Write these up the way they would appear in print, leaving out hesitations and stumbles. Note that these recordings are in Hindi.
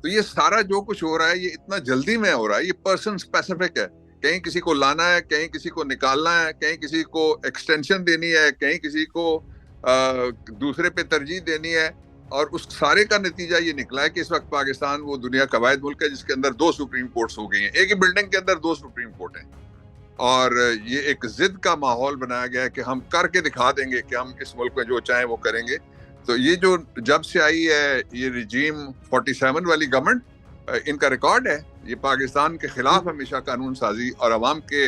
तो ये सारा जो कुछ हो रहा है ये इतना जल्दी में हो रहा है, ये पर्सन स्पेसिफिक है। कहीं किसी को लाना है, कहीं किसी को निकालना है, कहीं किसी को एक्सटेंशन देनी है, कहीं किसी को दूसरे पे तरजीह देनी है। और उस सारे का नतीजा ये निकला है कि इस वक्त पाकिस्तान वो दुनिया का वाहिद मुल्क है जिसके अंदर दो सुप्रीम कोर्ट्स हो गई हैं, एक ही बिल्डिंग के अंदर दो सुप्रीम कोर्ट हैं। और ये एक जिद का माहौल बनाया गया है कि हम करके दिखा देंगे कि हम इस मुल्क में जो चाहें वो करेंगे। तो ये जो जब से आई है ये रिजीम 47 वाली गवर्नमेंट, इनका रिकॉर्ड है, ये पाकिस्तान के खिलाफ हमेशा कानून साजी और अवाम के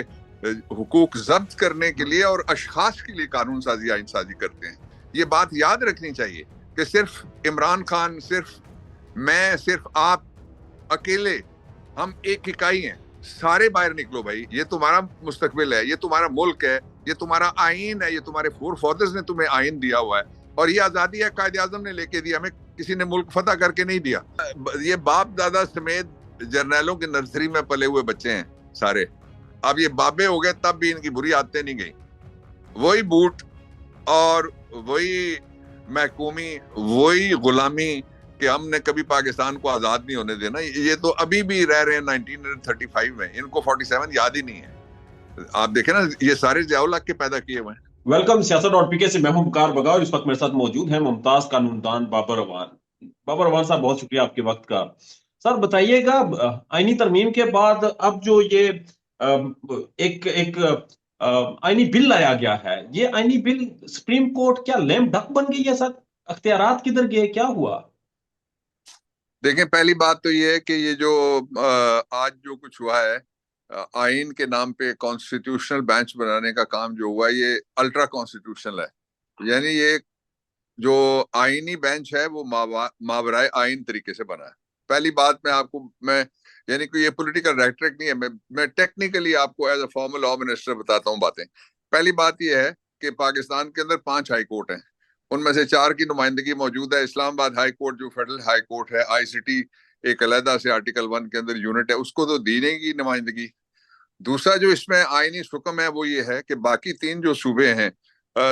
हुकूक जब्त करने के लिए और अशखास के लिए कानून साजी आइन साजी करते हैं। ये बात याद रखनी चाहिए कि सिर्फ इमरान खान, सिर्फ मैं, सिर्फ आप अकेले, हम एक इकाई हैं। सारे बाहर निकलो भाई, ये तुम्हारा मुस्तकबिल है, ये तुम्हारा मुल्क है, ये तुम्हारा आइन है, ये तुम्हारे फोर फादर्स ने तुम्हें आइन दिया हुआ है। और ये आजादी है कायदे आजम ने लेके दिया, हमें किसी ने मुल्क फतह करके नहीं दिया। ये बाप दादा समेत जर्नैलों की नर्सरी में पले हुए बच्चे हैं सारे। अब ये बाबे हो गए तब भी इनकी बुरी आदतें नहीं गई। वही बूट और वही महकूमी, वही गुलामी कि हमने कभी पाकिस्तान को आजाद नहीं होने देना। ये तो अभी भी रह रहे हैं 1935 में, इनको 47 याद ही नहीं है। आप देखें ना, ये सारे जियाउल हक के पैदा किए हुए हैं। वेलकम सियासत डॉट पीके से। मैं हूं मुकार बगा और इस वक्त मेरे साथ मौजूद है मुमताज कानूनदान बाबर अवान। बाबर अवान साहब, बहुत शुक्रिया आपके वक्त का। सर बताइएगा, आईनी तरमीम के बाद अब जो ये एक एक आईनी बिल लाया गया है, ये आईनी बिल सुप्रीम कोर्ट क्या लेम डक बन गई है सर? अख्तियारात किधर गए, क्या हुआ? देखें, पहली बात तो ये है कि ये जो आज जो कुछ हुआ है, आइन के नाम पे कॉन्स्टिट्यूशनल बेंच बनाने का काम जो हुआ है, ये अल्ट्रा कॉन्स्टिट्यूशनल है। यानी ये जो आईनी बेंच है वो मावराए आइन तरीके से बना है। पहली बात मैं यानी कि ये पॉलिटिकल रेटरिक नहीं है, मैं टेक्निकली आपको as a formal law minister बताता हूँ बातें। पहली बात ये है कि पाकिस्तान के अंदर 5 हाई कोर्ट हैं, उनमें से 4 की नुमाइंदगी मौजूद है। इस्लामाबाद हाई कोर्ट जो फेडरल हाई कोर्ट है, आईसीटी एक अलहदा से आर्टिकल 1 के अंदर यूनिट है, उसको तो दी नहीं की नुमाइंदगी। दूसरा जो इसमें आईनी हुक्म है वो ये है कि बाकी 3 जो सूबे हैं,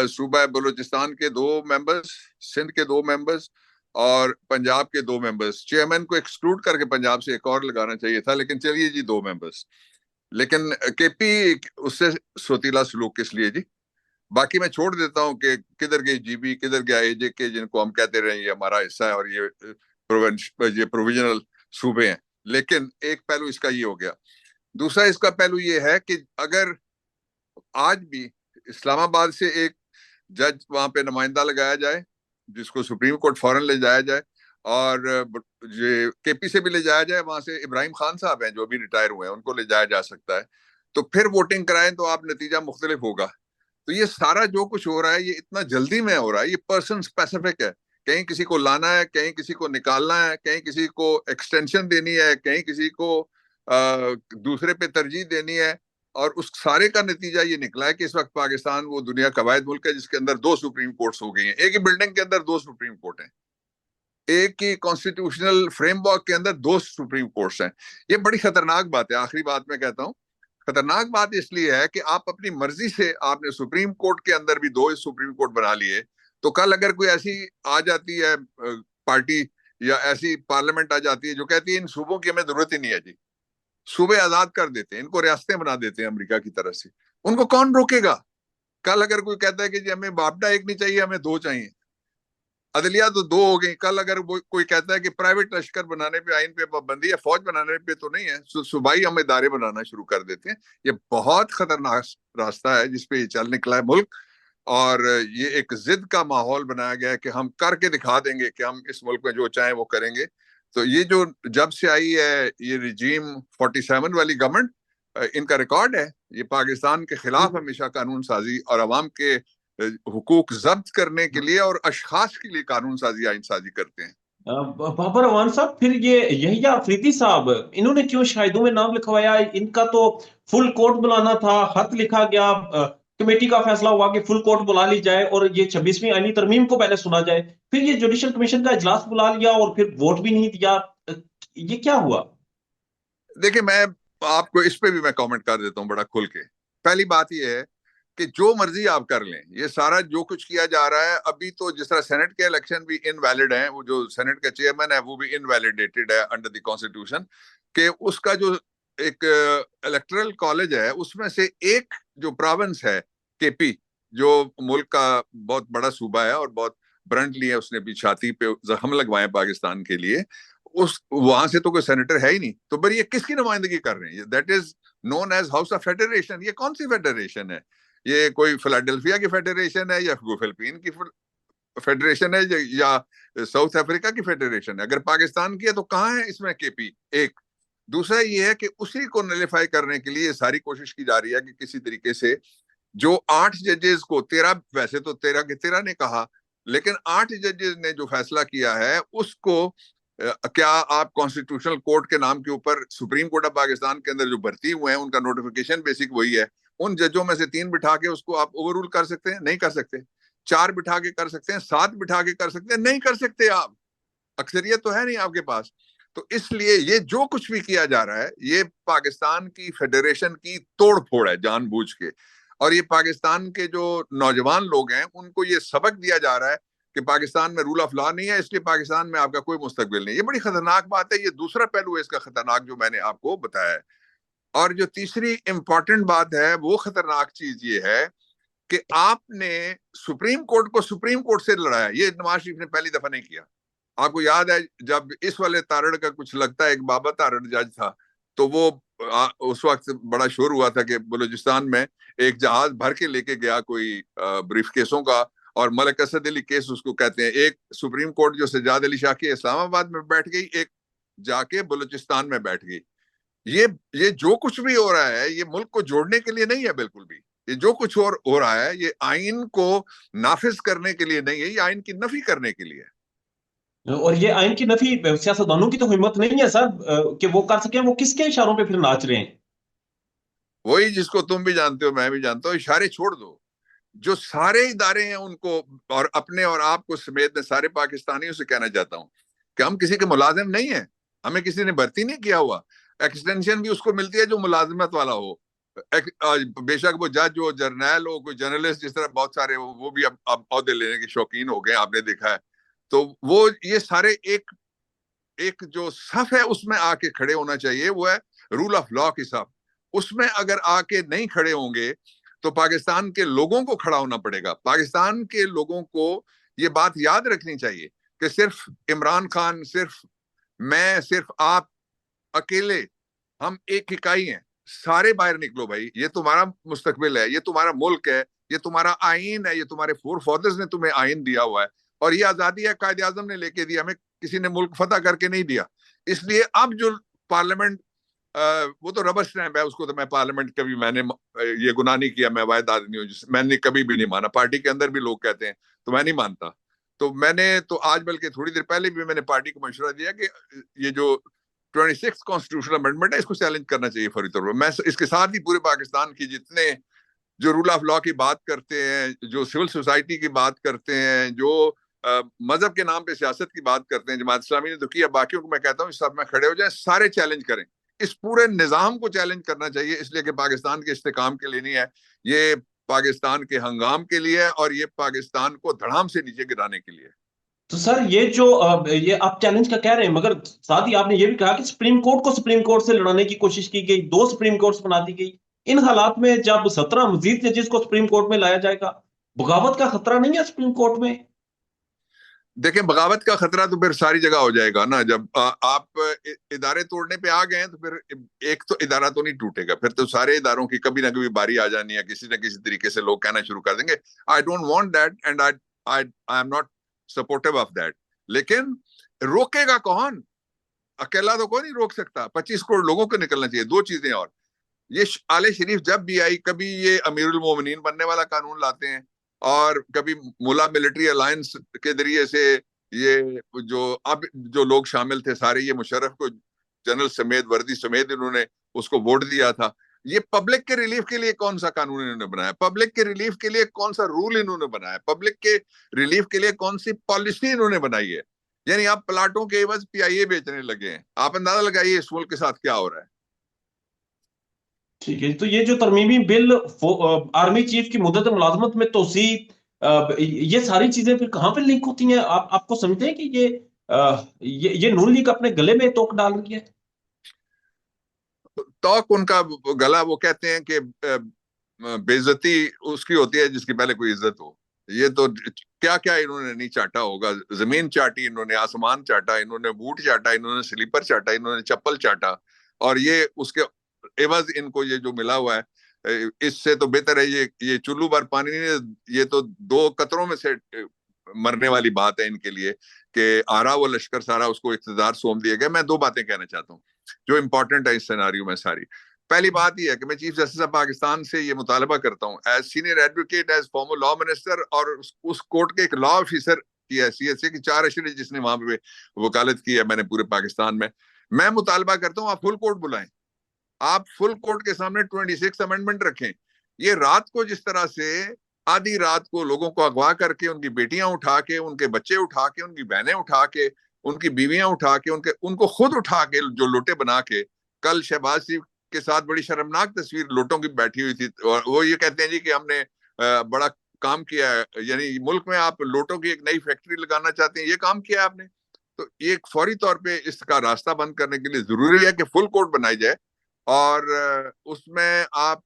सूबा बलूचिस्तान के 2 मेंबर्स, सिंध के 2 मेंबर्स और पंजाब के 2 मेंबर्स, चेयरमैन को एक्सक्लूड करके पंजाब से एक और लगाना चाहिए था, लेकिन चलिए जी 2 मेंबर्स। लेकिन केपी उससे सोतीला सलूक किस लिए जी? बाकी मैं छोड़ देता हूँ कि किधर गई जीबी, किधर गया एजेके, जिनको हम कहते रहे ये हमारा हिस्सा है और ये प्रोविजनल सूबे हैं। लेकिन एक पहलू इसका ये हो गया। दूसरा इसका पहलू ये है कि अगर आज भी इस्लामाबाद से एक जज वहां पे नुमाइंदा लगाया जाए जिसको सुप्रीम कोर्ट फौरन ले जाया जाए, और ये केपी से भी ले जाया जाए, वहां से इब्राहिम खान साहब हैं जो भी रिटायर हुए हैं, उनको ले जाया जा सकता है, तो फिर वोटिंग कराएं तो आप नतीजा मुख्तलिफ होगा। तो ये सारा जो कुछ हो रहा है ये इतना जल्दी में हो रहा है, ये पर्सन स्पेसिफिक है। कहीं किसी को लाना है, कहीं किसी को निकालना है, कहीं किसी को एक्सटेंशन देनी है, कहीं किसी को दूसरे पे तरजीह देनी है। और उस सारे का नतीजा ये निकला है कि इस वक्त पाकिस्तान वो दुनिया का वाहिद मुल्क है जिसके अंदर दो सुप्रीम कोर्ट्स हो गई हैं, एक ही बिल्डिंग के अंदर दो सुप्रीम कोर्ट हैं, एक ही कॉन्स्टिट्यूशनल फ्रेमवर्क के अंदर दो सुप्रीम कोर्ट्स हैं। ये बड़ी खतरनाक बात है। आखिरी बात मैं कहता हूँ, खतरनाक बात इसलिए है कि आप अपनी मर्जी से आपने सुप्रीम कोर्ट के अंदर भी दो सुप्रीम कोर्ट बना लिए, तो कल अगर कोई ऐसी आ जाती है पार्टी या ऐसी पार्लियामेंट आ जाती है जो कहती है इन सूबों की हमें जरूरत ही नहीं है जी, सूबे आजाद कर देते हैं, इनको रियासतें बना देते हैं अमेरिका की तरफ से, उनको कौन रोकेगा? कल अगर कोई कहता है कि जी हमें बापटा एक नहीं चाहिए, हमें दो चाहिए, अदलिया तो दो हो गई। कल अगर कोई कहता है कि प्राइवेट लश्कर बनाने पे, आइन पे पाबंदी है, फौज बनाने पे तो नहीं है, सूबाई हम इदारे बनाना शुरू कर देते हैं। ये बहुत खतरनाक रास्ता है जिसपे ये चल निकला है मुल्क। और ये एक जिद का माहौल बनाया गया है कि हम करके दिखा देंगे कि हम इस मुल्क में जो चाहें वो करेंगे। तो ये जो जब से आई है ये रिजीम 47 वाली गवर्नमेंट, इनका रिकॉर्ड है, ये पाकिस्तान के खिलाफ हमेशा कानून साजी और अवाम के हुकूक जब्त करने के लिए और अशखास के लिए कानून साजी आइन साजी करते हैं। बाबर अवान साहब, फिर ये यहिया अफरीदी साहब, इन्होंने क्यों शाहिदों में नाम लिखवाया? इनका तो फुल कोर्ट बुलाना था, खत लिखा गया, कमेटी का फैसला हुआ कि फुल कोर्ट बुला ली जाए और ये 26वीं आईनी तरमीम को पहले सुना जाए। फिर ये जुडिशल कमीशन का इजलास बुला लिया और फिर वोट भी नहीं दिया। ये क्या हुआ? देखिए, मैं आपको इस पे भी मैं कमेंट कर देता हूँ बड़ा खुल के। पहली बात यह है कि जो मर्जी आप कर लें, ये सारा जो कुछ किया जा रहा है अभी, तो जिस तरह सेनेट के इलेक्शन भी इनवैलिड हैं, वो जो सेनेट का चेयरमैन है वो भी इनवैलिडेटेड है अंडर द कॉन्स्टिट्यूशन, कि उसका जो एक इलेक्टोरल कॉलेज है उसमें से एक जो प्रोविंस है केपी, जो मुल्क का बहुत बड़ा सूबा है और बहुत ब्रंटली है, उसने भी छाती पे जख्म लगवाए पाकिस्तान के लिए, उस वहां से तो कोई सेनेटर है ही नहीं। तो पर ये किसकी नुमाइंदगी कर रहे हैं? That is known as house of federation. ये कौन सी फेडरेशन है? ये कोई फिलाडेल्फिया की फेडरेशन है या फिलिपीन की फेडरेशन है या साउथ अफ्रीका की फेडरेशन है? अगर पाकिस्तान की है तो कहाँ है इसमें केपी? एक दूसरा ये है कि उसी को नलिफाई करने के लिए सारी कोशिश की जा रही है कि किसी तरीके से जो 8 जजेस को, 13 वैसे तो 13 के 13 ने कहा, लेकिन 8 जजेस ने जो फैसला किया है उसको क्या आप कॉन्स्टिट्यूशनल कोर्ट के नाम के ऊपर सुप्रीम कोर्ट ऑफ पाकिस्तान के अंदर जो भर्ती हुए हैं उनका नोटिफिकेशन बेसिक वही है, उन जजों में से 3 बिठा के उसको आप ओवररूल कर सकते हैं? नहीं कर सकते। 4 बिठा के कर सकते हैं, 7 बिठा के कर सकते हैं? नहीं कर सकते। आप अक्सरियत तो है नहीं आपके पास। तो इसलिए ये जो कुछ भी किया जा रहा है ये पाकिस्तान की फेडरेशन की तोड़ फोड़ है जानबूझ के, और ये पाकिस्तान के जो नौजवान लोग हैं उनको ये सबक दिया जा रहा है कि पाकिस्तान में रूल ऑफ लॉ नहीं है, इसलिए पाकिस्तान में आपका कोई मुस्तकबिल नहीं। ये बड़ी खतरनाक बात है। ये दूसरा पहलू है इसका खतरनाक जो मैंने आपको बताया है। और जो तीसरी इंपॉर्टेंट बात है वो खतरनाक चीज ये है कि आपने सुप्रीम कोर्ट को सुप्रीम कोर्ट से लड़ाया। ये नवाज शरीफ ने पहली दफा नहीं किया। आपको याद है जब इस वाले तारड़ का कुछ लगता है, एक बाबा तारड़ जज था, तो वो उस वक्त बड़ा शोर हुआ था कि बलूचिस्तान में एक जहाज भर के लेके गया कोई ब्रीफ केसों का, और मलिक असद अली केस उसको कहते हैं। एक सुप्रीम कोर्ट जो सज्जाद अली शाह की इस्लामाबाद में बैठ गई, एक जाके बलूचिस्तान में बैठ गई। ये जो कुछ भी हो रहा है ये मुल्क को जोड़ने के लिए नहीं है बिल्कुल भी। ये जो कुछ और हो रहा है ये आइन को नाफिज करने के लिए नहीं है, ये आइन की नफी करने के लिए है। और ये आइन की नफी सियासतदानों की तो हिम्मत नहीं है सर, कि वो कर सके। वो किसके इशारों पे फिर नाच रहे हैं? वही जिसको तुम भी जानते हो मैं भी जानता हूँ, इशारे छोड़ दो। जो सारे इदारे हैं उनको, और अपने और आपको समेत मैं सारे पाकिस्तानियों से कहना चाहता हूँ कि हम किसी के मुलाजिम नहीं है। हमें किसी ने भर्ती नहीं किया हुआ। एक्सटेंशन भी उसको मिलती है जो मुलाजिमत वाला हो। बेशक वो जज हो, जर्नैल हो, कोई जर्नलिस्ट, जिस तरह बहुत सारे वो भी अब औहदे लेने के शौकीन हो गए, आपने देखा है। तो वो ये सारे एक एक जो सफ है उसमें आके खड़े होना चाहिए, वो है रूल ऑफ लॉ की सफ। उसमें अगर आके नहीं खड़े होंगे तो पाकिस्तान के लोगों को खड़ा होना पड़ेगा। पाकिस्तान के लोगों को ये बात याद रखनी चाहिए कि सिर्फ इमरान खान, सिर्फ मैं, सिर्फ आप अकेले, हम एक इकाई हैं। सारे बाहर निकलो भाई, ये तुम्हारा मुस्तकबिल है, ये तुम्हारा मुल्क है, ये तुम्हारा आइन है, ये तुम्हारे फोर फादर्स ने तुम्हें आइन दिया हुआ है, और ये आजादी है कायदे आजम ने लेके दी, हमें किसी ने मुल्क फतह करके नहीं दिया। इसलिए अब जो पार्लियामेंट, वो तो रबर स्टैंप है, उसको तो मैं पार्लियामेंट कभी मैंने ये गुनाह नहीं किया, मैं वायद आदमी हूँ, मैंने कभी भी नहीं माना। पार्टी के अंदर भी लोग कहते हैं तो मैं नहीं मानता। तो मैंने तो आज बल्कि थोड़ी देर पहले भी मैंने पार्टी को मशवरा दिया कि ये जो 26 कॉन्स्टिट्यूशनल अमेंडमेंट है इसको चैलेंज करना चाहिए फौरी तौर पर। मैं इसके साथ ही पूरे पाकिस्तान की जितने जो रूल ऑफ लॉ की बात करते हैं, जो सिविल सोसाइटी की बात करते हैं, जो मजहब के नाम पे सियासत की बात करते हैं, जमात इस्लामी ने तो किया, बाकियों को मैं कहता हूँ सब में खड़े हो जाए, सारे चैलेंज करें। इस पूरे निजाम को चैलेंज करना चाहिए, इसलिए कि पाकिस्तान के इस्तेकाम के लिए नहीं है, ये पाकिस्तान के हंगाम के लिए है, और ये पाकिस्तान को धड़ाम से नीचे गिराने के लिए। तो सर ये जो ये आप चैलेंज का कह रहे हैं, मगर साथ ही आपने ये भी कहा कि सुप्रीम कोर्ट को सुप्रीम कोर्ट से लड़ाने की कोशिश की गई, 2 सुप्रीम कोर्ट्स बना दी गई। इन हालात में जब 17 मजीद जजेस को सुप्रीम कोर्ट में लाया जाएगा, बगावत का खतरा नहीं है सुप्रीम कोर्ट में? देखें, बगावत का खतरा तो फिर सारी जगह हो जाएगा ना। जब आप इदारे तोड़ने पे आ गए हैं तो फिर एक तो इदारा तो नहीं टूटेगा, फिर तो सारे इदारों की कभी ना कभी बारी आ जानी है, किसी ना किसी तरीके से लोग कहना शुरू कर देंगे I don't want that and I I am not supportive of that. लेकिन रोकेगा कौन? अकेला तो कोई नहीं रोक सकता। 25 करोड़ लोगों को निकलना चाहिए। दो चीजें और, ये आले शरीफ जब भी आई, कभी ये अमीरुल मोमिनीन बनने वाला कानून लाते हैं, और कभी मुला मिलिट्री अलायंस के जरिए से ये जो अब जो लोग शामिल थे सारे, ये मुशर्रफ को जनरल समेत, वर्दी समेत इन्होंने उसको वोट दिया था। ये पब्लिक के रिलीफ के लिए कौन सा कानून इन्होंने बनाया? पब्लिक के रिलीफ के लिए कौन सा रूल इन्होंने बनाया? पब्लिक के रिलीफ के लिए कौन सी पॉलिसी इन्होंने बनाई है? यानी आप प्लाटों के एवज पीआईए बेचने लगे हैं। आप अंदाजा लगाइए इस मुल्क के साथ क्या हो रहा है। ठीक है, तो ये जो तरमीमी बिल आर्मी चीफ की मुद्दत मुलाजमत में तोसी, ये सारी चीजें फिर कहाँ पे लिंक होती हैं? आपको समझते हैं कि ये नून लीग अपने गले में तोक डाल रही है? तौक उनका गला, वो कहते हैं कि बेइज्जती उसकी होती है जिसकी पहले कोई इज्जत हो। ये तो क्या क्या इन्होंने नहीं चाटा होगा, जमीन चाटी इन्होंने, आसमान चाटा इन्होंने, बूट चाटा इन्होंने, स्लीपर चाटा इन्होंने, चप्पल चाटा। और ये उसके एवज इनको ये जो मिला हुआ है, इससे तो बेहतर है ये चुल्लू भर पानी नहीं, ये तो दो कतरों में से मरने वाली बात है इनके लिए कि आरा वो लश्कर सारा उसको इख्तिदार सौंप दिया गया। मैं दो बातें कहना चाहता हूँ जो इंपॉर्टेंट है इस सिनेरियो में सारी। पहली बात यह है कि मैं चीफ जस्टिस ऑफ पाकिस्तान से ये मुतालबा करता हूँ as senior advocate, as former law minister और उस कोर्ट के एक लॉ ऑफिसर की हैसियत से कि 4 अशरे जिसने वहां पे वकालत की है मैंने पूरे पाकिस्तान में, मैं मुतालबा करता हूँ आप फुल कोर्ट बुलाएं। आप फुल कोर्ट के सामने 26 अमेंडमेंट रखें। ये रात को जिस तरह से आधी रात को लोगों को अगवा करके उनकी बेटियां उठा के, उनके बच्चे उठा के, उनकी बहनें उठा के, उनकी बीवियां उठा के, उनको खुद उठा के जो लोटे बना के, कल शहबाज शरीफ के साथ बड़ी शर्मनाक तस्वीर लोटों की बैठी हुई थी और वो ये कहते हैं जी कि हमने बड़ा काम किया है, यानी मुल्क में आप लोटों की एक नई फैक्ट्री लगाना चाहते हैं, ये काम किया आपने। तो ये फौरी तौर पे इसका रास्ता बंद करने के लिए जरूरी है कि फुल कोर्ट बनाई जाए और उसमें आप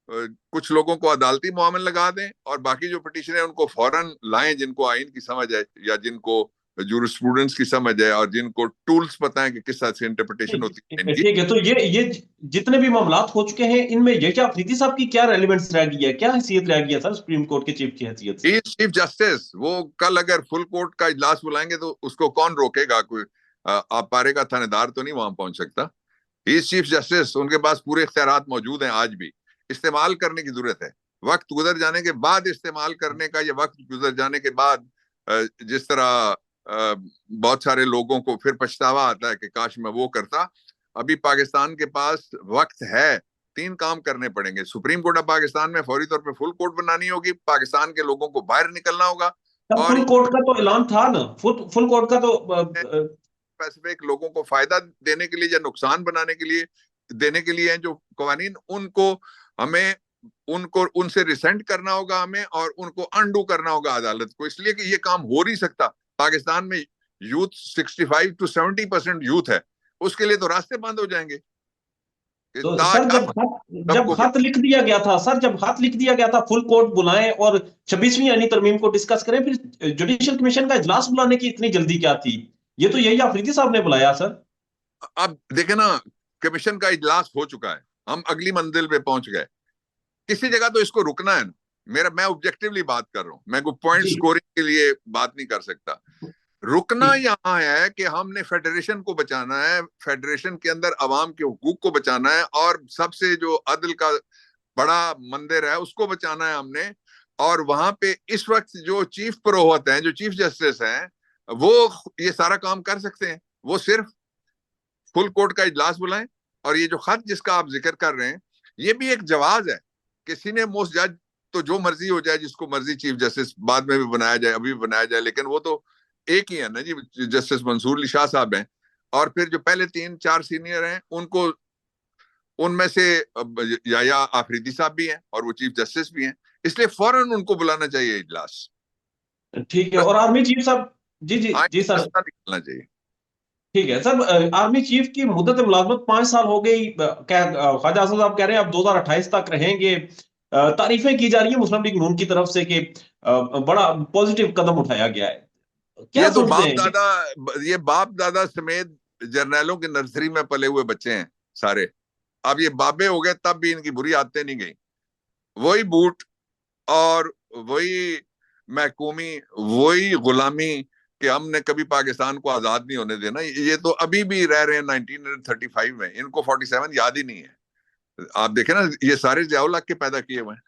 कुछ लोगों को अदालती मुआमल लगा दें और बाकी जो पिटीशन है उनको फौरन लाएं जिनको आइन की समझ है या जिनको जूरिस्प्रूडेंस की समझ है और जिनको टूल्स पता है कि किस तरह से इंटरप्रिटेशन होती है इनकी। ठीक है, तो ये जितने भी मामलात हो चुके हैं, इनमें ये क्या अफरीदी साहब की क्या रेलिवेंस रह गई है, क्या हैसियत रह गई है सर सुप्रीम कोर्ट के चीफ की हैसियत से? चीफ जस्टिस वो कल अगर फुल कोर्ट का इजलास बुलाएंगे तो उसको कौन रोकेगा? कोई आप पारे का थानेदार तो नहीं वहां पहुंच सकता। ही चीफ जस्टिस, उनके पास पूरे इख्तियारात मौजूद हैं आज भी। इस्तेमाल करने की जरूरत है, वक्त गुजर जाने के बाद इस्तेमाल करने का, या वक्त गुजर जाने के बाद जिस तरह बहुत सारे लोगों को फिर पछतावा आता है कि काश मैं वो करता। अभी पाकिस्तान के पास वक्त है, 3 काम करने पड़ेंगे। सुप्रीम कोर्ट ऑफ पाकिस्तान में फौरी तौर पे फुल कोर्ट बनानी होगी, पाकिस्तान के लोगों को बाहर निकलना होगा सर और फुल कोर्ट का तो ऐलान था ना, फुल कोर्ट का तो स्पेसिफिक लोगों को फायदा देने के लिए या नुकसान बनाने के लिए देने के लिए हैं जो कवानीन, उनको हमें उनको उनसे रिसेंट करना होगा हमें और उनको अनडू करना होगा अदालत को, इसलिए कि ये काम हो नहीं सकता। पाकिस्तान में यूथ 65 to 70% यूथ है, उसके लिए तो रास्ते बंद हो जाएंगे कि तो ताज सर अब जब सबको खत लिख दिया गया था, सर जब खत लिख दिया गया था फुल कोर्ट बुलाएं और 26वीं यानी तरमीम को डिस्कस करें, फिर जुडिशियल कमीशन का इजलास बुलाने की इतनी जल्दी क्या थी? ये तो यही अफरीदी साहब ने बुलाया सर। अब देखे ना, कमीशन का इजलास हो चुका है, हम अगली मंजिल पे पहुंच गए। किसी जगह तो इसको रुकना है ना। मैं ऑब्जेक्टिवली बात कर रहा हूं, मैं कोई पॉइंट जी, स्कोरिंग के लिए बात नहीं कर सकता। रुकना ठीक। यहाँ है कि हमने फेडरेशन को बचाना है, फेडरेशन के अंदर अवाम के हुकूक को बचाना है और सबसे जो अदल का बड़ा मंदिर है उसको बचाना है हमने। और वहां पे इस वक्त जो चीफ पुरोहित हैं, जो चीफ जस्टिस हैं, वो ये सारा काम कर सकते हैं। वो सिर्फ फुल कोर्ट का इजलास बुलाएं और ये जो खत जिसका आप जिक्र कर रहे हैं, ये भी एक जवाज है। किसी ने मोस्ट जज तो जो मर्जी हो जाए, जिसको मर्जी चीफ जस्टिस बाद में भी बनाया जाए, अभी भी बनाया जाए, लेकिन वो तो एक ही है ना जी, जस्टिस मंसूर अली शाह साहब हैं। और फिर जो पहले 3-4 सीनियर हैं उनको, उनमें से या आफरीदी साहब भी हैं और वो चीफ जस्टिस भी हैं, इसलिए फौरन उनको बुलाना चाहिए इजलास। ठीक है, और आर्मी चीफ साहब, जी जी जी आइनी सर, रास्ता निकलना चाहिए। ठीक है सर। आर्मी चीफ की मुद्दत मुलाजमत 5 साल हो गई, क्या ख्वाजा आजम साहब कह रहे हैं अब 2028 तक रहेंगे। तारीफें की जा रही है मुस्लिम लीग नून की तरफ से कि बड़ा पॉजिटिव कदम उठाया गया है, ये क्या तो सोचते बाप हैं? दादा, ये बाप दादा समेत जर्नैलों की नर्सरी में पले हुए बच्चे हैं सारे। अब ये बाबे हो गए तब भी इनकी बुरी आदतें नहीं गई। वही बूट और वही महकूमी, वही गुलामी कि हमने कभी पाकिस्तान को आजाद नहीं होने देना, ये तो अभी भी रह रहे हैं 1935 में। इनको 47 याद ही नहीं है। आप देखें ना, ये सारे जियाउल हक के पैदा किए हुए हैं।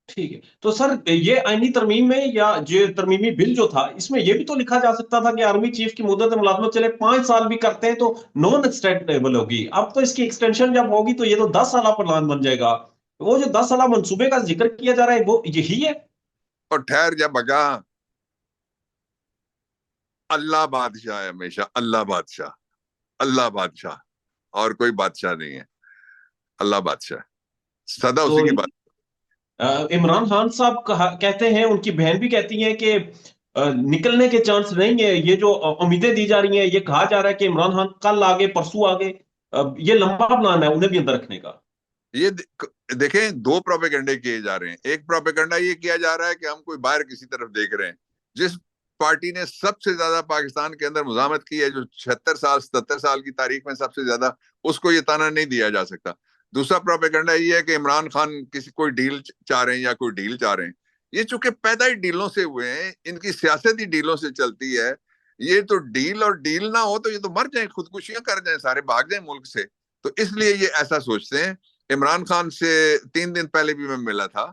ठीक है, तो सर ये आईनी तरमीम में या जो तरमीमी बिल जो था, इसमें ये भी तो लिखा जा सकता था कि आर्मी चीफ की मुद्दत मुलाजमत चले 5 साल भी करते हैं तो नॉन एक्सटेंडेबल होगी। अब तो इसकी एक्सटेंशन जब होगी तो ये तो 10 साल प्लान बन जाएगा। वो जो 10 साल मंसूबे का जिक्र किया जा रहा है वो यही है? और ठहर जा बगा, अल्लाह बादशाह है हमेशा, अल्लाह बादशाह, अल्लाह बादशाह, और कोई बादशाह नहीं है, अल्लाह बादशाह। सदा तो उसी की बात। इमरान खान साहब कहते हैं, उनकी बहन भी कहती है कि निकलने के चांस नहीं है। ये जो उम्मीदें दी जा रही हैं, ये कहा जा रहा है कि इमरान खान कल आगे परसों आगे, ये लंबा प्लान है उन्हें भी अंदर रखने का। ये देखें, दो प्रोपेगेंडे किए जा रहे हैं। एक प्रोपेगेंडा ये किया जा रहा है कि हम कोई बाहर किसी तरफ देख रहे हैं। जिस पार्टी ने सबसे ज्यादा पाकिस्तान के अंदर मुजामत की है, जो 76 साल 77 साल की तारीख में सबसे ज्यादा, उसको ये ताना नहीं दिया जा सकता। दूसरा प्रोपेगेंडा ये है कि इमरान खान किसी कोई डील चाह रहे हैं या कोई डील चाह रहे हैं। ये चूंकि पैदा ही डीलों से हुए हैं, इनकी सियासत ही डीलों से चलती है। ये तो डील और डील ना हो तो ये तो मर जाए, खुदकुशियां कर जाए, सारे भाग जाए मुल्क से। तो इसलिए ये ऐसा सोचते हैं। इमरान खान से 3 दिन पहले भी मैं मिला था,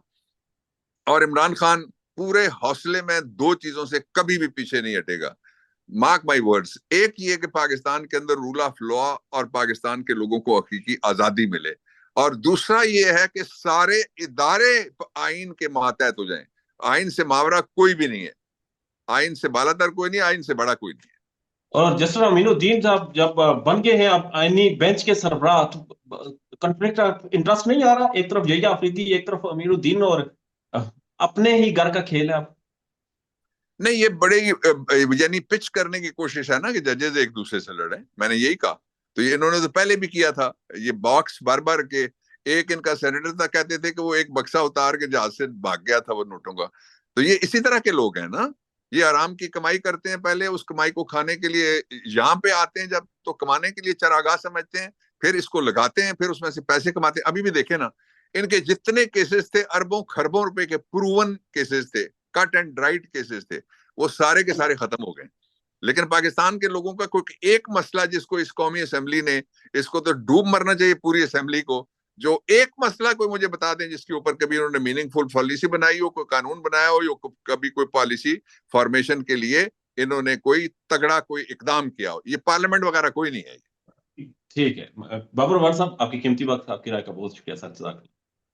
और इमरान खान पूरे हौसले में दो चीजों से कभी भी पीछे नहीं हटेगा। मार्क माई वर्ड्स, एक ये कि पाकिस्तान के अंदर रूल ऑफ लॉ और पाकिस्तान के लोगों को हकीकी आजादी मिले, और दूसरा ये है कि सारे इदारे आइन के मातहत हो जाएं। आइन से मावरा कोई भी नहीं है, आइन से बालातर कोई नहीं, आइन से बड़ा कोई नहीं है। और जस्टिस अमीनुद्दीन साहब जब बन गए हैं अब आईनी बेंच के सरबराह, कॉन्फ्लिक्ट ऑफ इंटरेस्ट नहीं आ रहा? एक तरफ यही आफरीदी, एक तरफ अमीनुद्दीन, और अपने ही घर का खेल है अब। नहीं, ये बड़े यानी पिच करने की कोशिश है ना कि जजेस एक दूसरे से लड़े। मैंने यही कहा। तो ये इन्होंने तो पहले भी किया था। ये बॉक्स बार बार के, एक इनका सेनेटर था, कहते थे कि वो एक बक्सा उतार के जहाज से भाग गया था वो नोटों का। तो ये इसी तरह के लोग हैं ना। ये आराम की कमाई करते हैं, पहले उस कमाई को खाने के लिए यहाँ पे आते हैं, जब तो कमाने के लिए चरागाह समझते हैं, फिर इसको लगाते हैं, फिर उसमें से पैसे कमाते हैं। अभी भी देखे ना, इनके जितने केसेस थे, अरबों खरबों रुपए के प्रूवन केसेस थे, कट एंड ड्राइड केसेस थे, वो सारे के सारे खत्म हो गए। लेकिन पाकिस्तान के लोगों का कोई एक मसला, जिसको इस कौमी असेंबली ने, इसको तो डूब मरना चाहिए पूरी असेंबली को, जो एक मसला कोई मुझे बता दें जिसके ऊपर कभी उन्होंने मीनिंगफुल पॉलिसी बनाई हो, कोई कानून बनाया हो, या कभी कोई पॉलिसी फॉर्मेशन के लिए इन्होंने कोई तगड़ा कोई इकदाम किया हो। ये पार्लियामेंट वगैरह कोई नहीं है। ठीक है बाबर अवान साहब, आपकी कीमती वक्त, आपकी राय का बहुत शुक्रिया सर।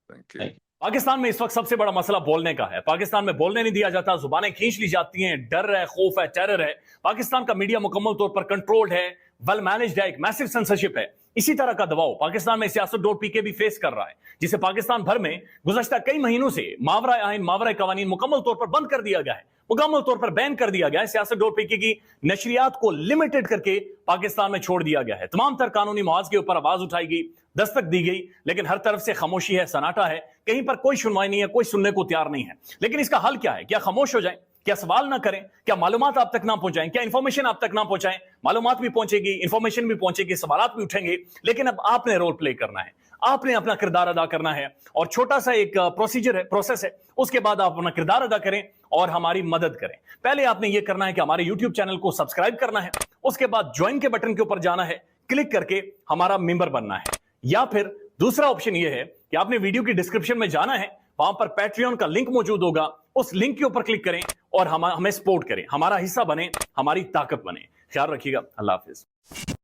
Thank you. पाकिस्तान में इस वक्त सबसे बड़ा मसला बोलने का है। पाकिस्तान में बोलने नहीं दिया जाता, जुबानें खींच ली जाती हैं, डर है, खौफ है, टेरर है। पाकिस्तान का मीडिया मुकम्मल तौर पर कंट्रोल्ड है, वेल मैनेज्ड है, एक मैसिव सेंसरशिप है। इसी तरह का दबाव पाकिस्तान में सियासत.pk भी फेस कर रहा है, जिसे पाकिस्तान भर में गुज़श्ता कई महीनों से मावरा आइन, मावरा कवानीन मुकम्मल तौर पर बंद कर दिया गया है, मुकम्मल तौर पर बैन कर दिया गया है। सियासत.pk की नशरियात को लिमिटेड करके पाकिस्तान में छोड़ दिया गया है। तमाम तर कानूनी मुआवजे के ऊपर आवाज उठाई गई, दस्तक दी गई, लेकिन हर तरफ से खामोशी है, सन्नाटा है, कहीं पर कोई सुनवाई नहीं है, कोई सुनने को तैयार नहीं है। लेकिन इसका हल क्या है? क्या खामोश हो जाए? क्या सवाल ना करें? क्या मालूमात आप तक ना पहुंचाएं? क्या इंफॉर्मेशन आप तक ना पहुंचाएं? मालूमात भी पहुंचेगी, इंफॉर्मेशन भी पहुंचेगी, सवालात भी उठेंगे, लेकिन अब आपने रोल प्ले करना है, आपने अपना किरदार अदा करना है। और छोटा सा एक प्रोसीजर है, प्रोसेस है, उसके बाद आप अपना किरदार अदा करें और हमारी मदद करें। पहले आपने यह करना है कि हमारे यूट्यूब चैनल को सब्सक्राइब करना है, उसके बाद ज्वाइन के बटन के ऊपर जाना है, क्लिक करके हमारा मेंबर बनना है। या फिर दूसरा ऑप्शन यह है कि आपने वीडियो की डिस्क्रिप्शन में जाना है, वहां पर पैट्रियन का लिंक मौजूद होगा, उस लिंक के ऊपर क्लिक करें और हमें सपोर्ट करें, हमारा हिस्सा बने, हमारी ताकत बने। ख्याल रखिएगा। अल्लाह हाफिज।